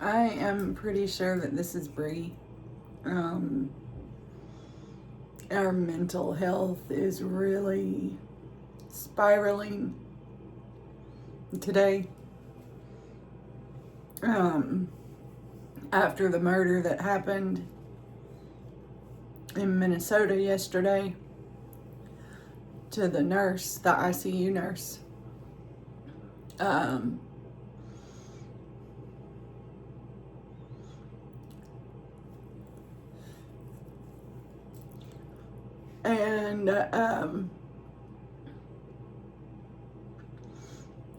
I am pretty sure that this is Bre. Our mental health is really spiraling today. After the murder that happened in Minnesota yesterday to the nurse, the ICU nurse. And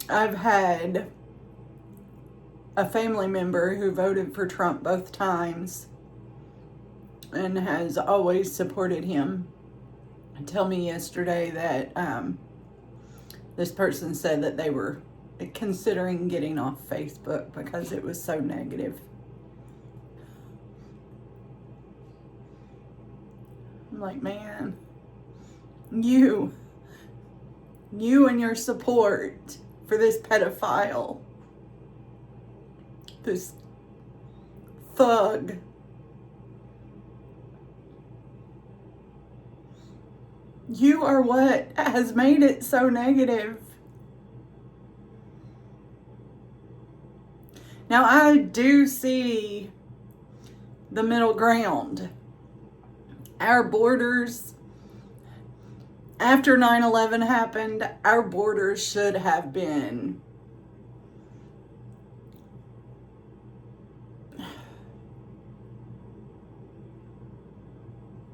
I've had a family member who voted for Trump both times and has always supported him tell me yesterday that this person said that they were considering getting off Facebook because it was so negative. I'm like, man, you and your support for this pedophile, this thug, you are what has made it so negative. Now, I do see the middle ground. Our borders, after 9/11 happened, our borders should have been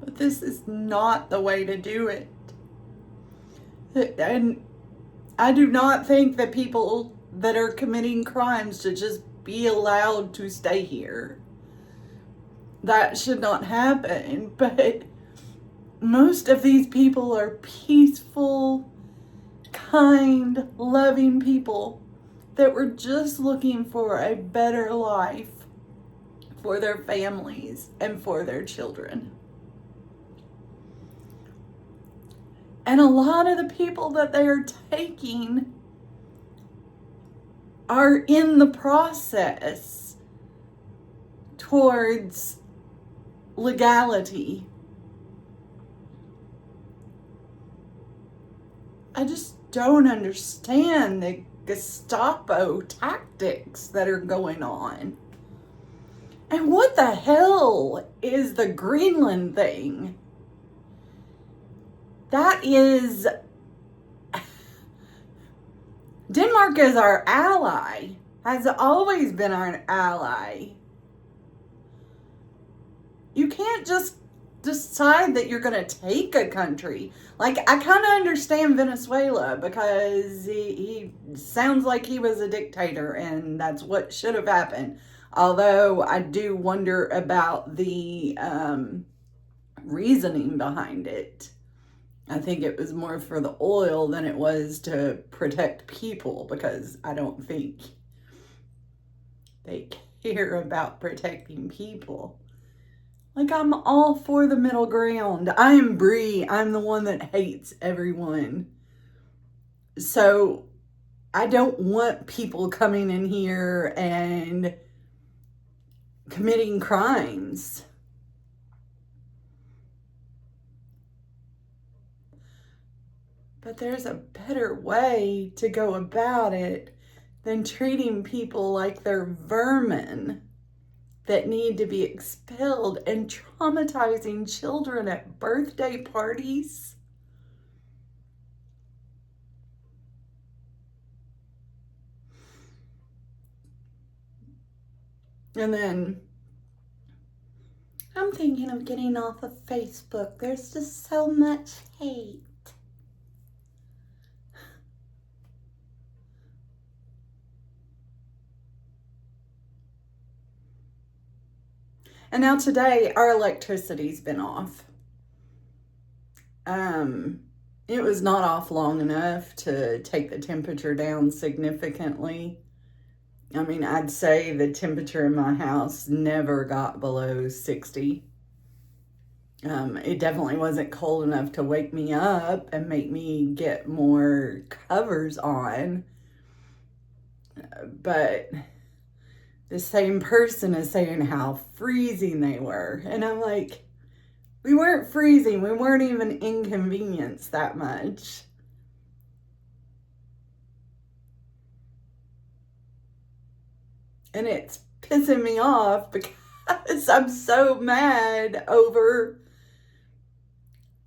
but this is not the way to do it. And I do not think that people that are committing crimes should just be allowed to stay here. That should not happen. But most of these people are peaceful, kind, loving people that were just looking for a better life for their families and for their children. And a lot of the people that they are taking are in the process towards legality. I just don't understand the Gestapo tactics that are going on. And what the hell is the Greenland thing? That is... Denmark is our ally, has always been our ally. You can't just decide that you're going to take a country. Like, I kind of understand Venezuela because he sounds like he was a dictator and that's what should have happened. Although I do wonder about the reasoning behind it. I think it was more for the oil than it was to protect people, because I don't think they care about protecting people. Like, I'm all for the middle ground. I am Bre. I'm the one that hates everyone. So I don't want people coming in here and committing crimes. But there's a better way to go about it than treating people like they're vermin that need to be expelled and traumatizing children at birthday parties. And then I'm thinking of getting off of Facebook. There's just so much hate. And now today, our electricity's been off. It was not off long enough to take the temperature down significantly. I mean, I'd say the temperature in my house never got below 60. It definitely wasn't cold enough to wake me up and make me get more covers on. But the same person is saying how freezing they were. And I'm like, we weren't freezing. We weren't even inconvenienced that much. And it's pissing me off because I'm so mad over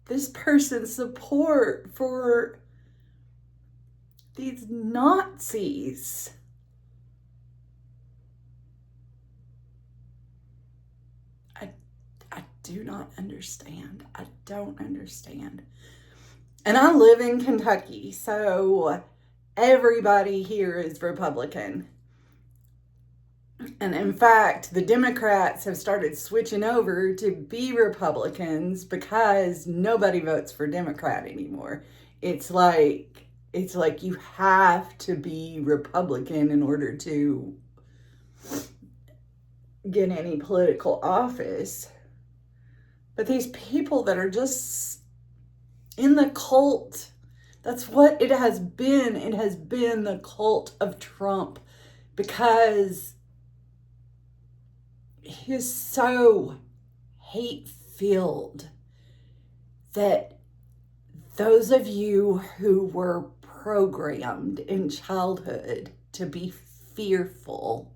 this person's support for these Nazis. I do not understand. I don't understand. And I live in Kentucky, so everybody here is Republican. And in fact, the Democrats have started switching over to be Republicans because nobody votes for Democrat anymore. It's like you have to be Republican in order to get any political office. But these people that are just in the cult, that's what it has been. It has been the cult of Trump because he is so hate-filled that those of you who were programmed in childhood to be fearful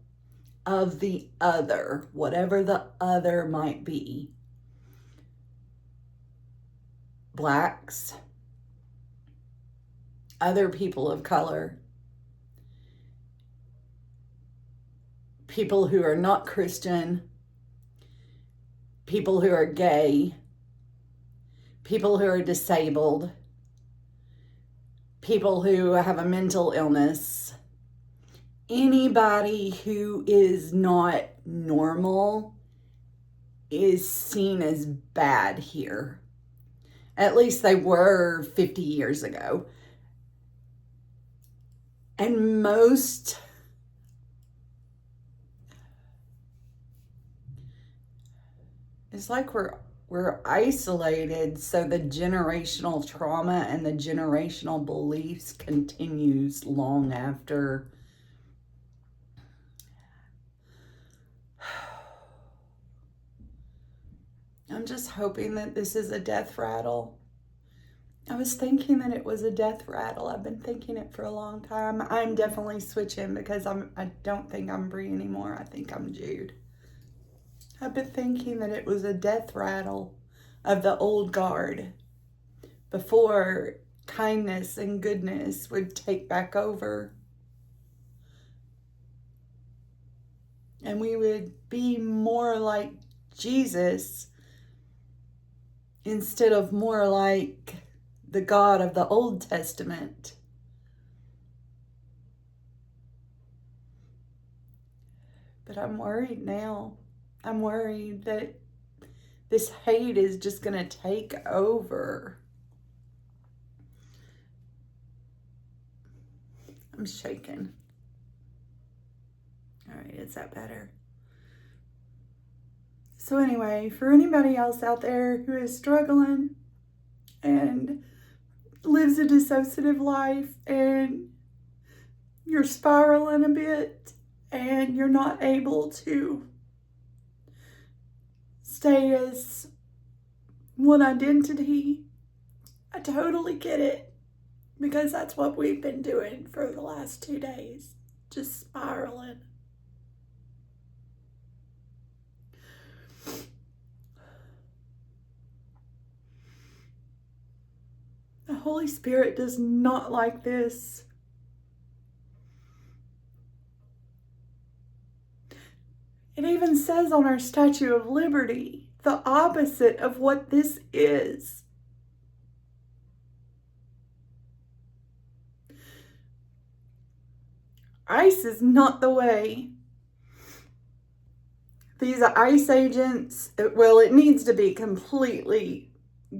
of the other, whatever the other might be, blacks, other people of color, people who are not Christian, people who are gay, people who are disabled, people who have a mental illness, anybody who is not normal is seen as bad here. At least they were 50 years ago. And most it's like we're isolated, so the generational trauma and the generational beliefs continues long after. I'm just hoping that this is a death rattle. I was thinking that it was a death rattle. I've been thinking it for a long time. I'm definitely switching because I don't think I'm Bre anymore. I think I'm Jude. I've been thinking that it was a death rattle of the old guard before kindness and goodness would take back over. And we would be more like Jesus instead of more like the God of the Old Testament. But I'm worried now. I'm worried that this hate is just going to take over. I'm shaking. All right, is that better? So anyway, for anybody else out there who is struggling and lives a dissociative life and you're spiraling a bit and you're not able to stay as one identity, I totally get it, because that's what we've been doing for the last 2 days, just spiraling. The Holy Spirit does not like this. It even says on our Statue of Liberty the opposite of what this is. ICE is not the way. These ICE agents, well, it needs to be completely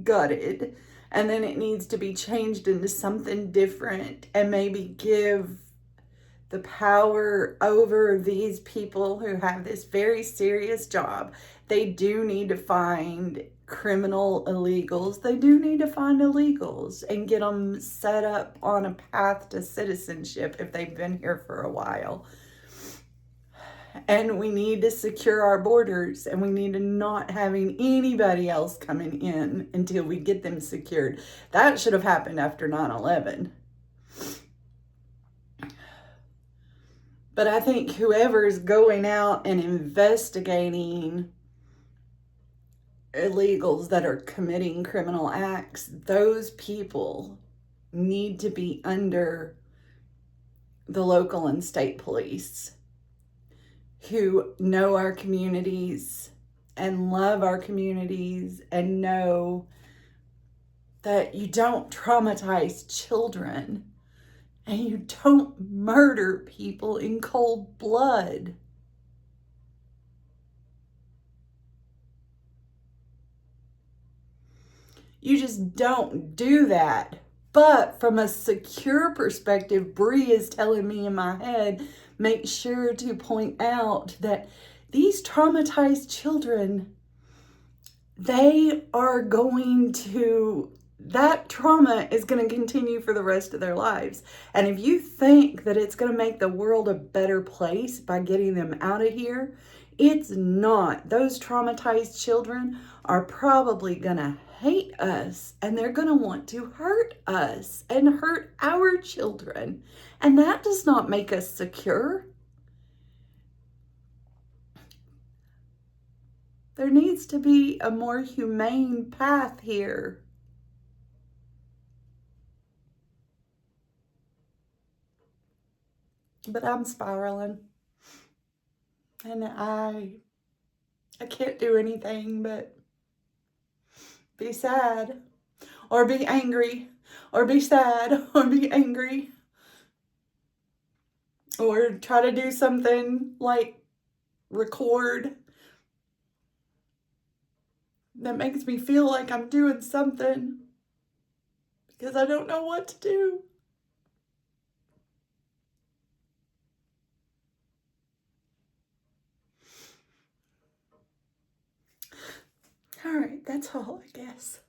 gutted, and then it needs to be changed into something different and maybe give the power over these people who have this very serious job. They do need to find criminal illegals. They do need to find illegals and get them set up on a path to citizenship if they've been here for a while. And we need to secure our borders, and we need to not having anybody else coming in until we get them secured. That should have happened after 9/11. But I think whoever's going out and investigating illegals that are committing criminal acts, those people need to be under the local and state police who know our communities and love our communities and know that you don't traumatize children and you don't murder people in cold blood. You just don't do that. But from a secure perspective, Bre is telling me in my head, make sure to point out that these traumatized children, they are going to, that trauma is going to continue for the rest of their lives. And if you think that it's going to make the world a better place by getting them out of here, it's not. Those traumatized children are probably going to hate us, and they're going to want to hurt us and hurt our children. And that does not make us secure. There needs to be a more humane path here. But I'm spiraling. And I can't do anything but be sad, or be angry, or be sad, or be angry, or try to do something like record that makes me feel like I'm doing something, because I don't know what to do. All right, that's all, I guess.